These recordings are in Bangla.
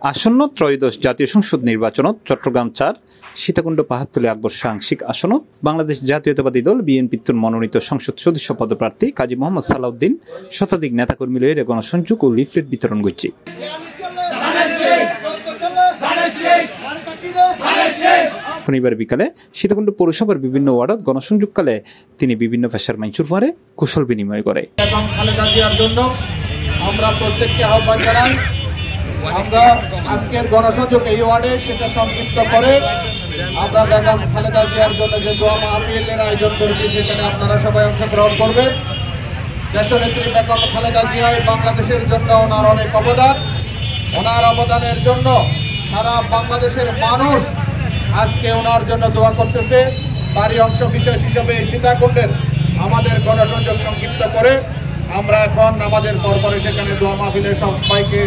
আসন্ন ত্রয়োদশ জাতীয় সংসদ নির্বাচনত চট্টগ্রাম ৪ সীতাকুণ্ড পাহাড়তলী আকবর সাংসিক আসনত বাংলাদেশ জাতীয়তাবাদী দল বিএনপির মনোনীত সংসদ সদস্য পদপ্রার্থী কাজী মোহাম্মদ সালাউদ্দিন শতাধিক নেতাকর্মী লইয়ে গণসংযোগ ও লিফলেট বিতরণ করছে। শনিবার বিকালে সীতাকুণ্ড পৌরসভার বিভিন্ন ওয়ার্ডত গণসংযোগকালে তিনি বিভিন্ন পেশার মাইচুর মারে কুশল বিনিময় করে। আমরা প্রত্যেককে আহ্বান জানাই, আমরা আজকের গণসংযোগ এই ওয়ার্ডে সেটা সংক্ষিপ্ত করে আমরা বেগম খালেদা জিয়ার জন্য যে দোয়া মাহফিলের আয়োজন করেছি সেখানে আপনারা সবাই অংশগ্রহণ করবেন। দেশনেত্রী বেগম খালেদা জিয়া বাংলাদেশের জন্য ওনার অনেক অবদান, ওনার অবদানের জন্য সারা বাংলাদেশের মানুষ আজকে ওনার জন্য দোয়া করতেছে। তারই অংশ বিশেষ হিসেবে সীতাকুণ্ডের আমাদের গণসংযোগ সংক্ষিপ্ত করে আমরা এখন আমাদের পরপরে সেখানে দোয়া মাহফিলে সবাইকে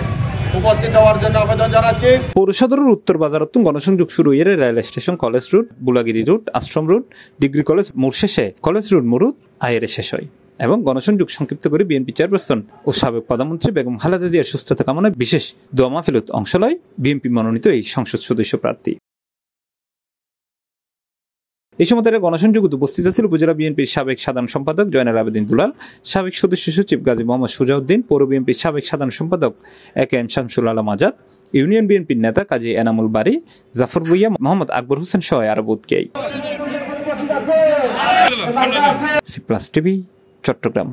উপস্থিত হওয়ার জন্য আবেদন জানাচ্ছি। পৌর সদরের উত্তর বাজারত গণসংযোগ শুরু হয়ে রেল স্টেশন কলেজ রুট, বুলাগিরি route, ashram route, degree college মোড় শেষে কলেজ রুট মুরুদ আয়ের শেষ হয় এবং গণসংযোগ সংক্ষিপ্ত করে বিএনপি চেয়ারপারসন ও সাবেক প্রধানমন্ত্রী বেগম খালেদা জিয়ার সুস্থতা কামনায় বিশেষ দোয়া মাহফিলত অংশ লয় বিএনপি মনোনীত এই সংসদ সদস্য প্রার্থী। এই সময় তারা গণসংযোগে উপস্থিত ছিল উপজেলা বিএনপির সাবেক সাধারণ সম্পাদক জয়নাল আবেদিন দুলাল, সাবেক সদস্য সচিব গাজী মোহাম্মদ সুজাউদ্দিন, পৌর বিএনপির সাবেক সাধারণ সম্পাদক একেএম শামসুল আলম আজাদ, ইউনিয়ন বিএনপির নেতা কাজী এনামুল বারী, জাফর ভুইয়া, মোহাম্মদ আকবর হোসেন সহ আরো বোধকেই। C plus TV, Chittagong.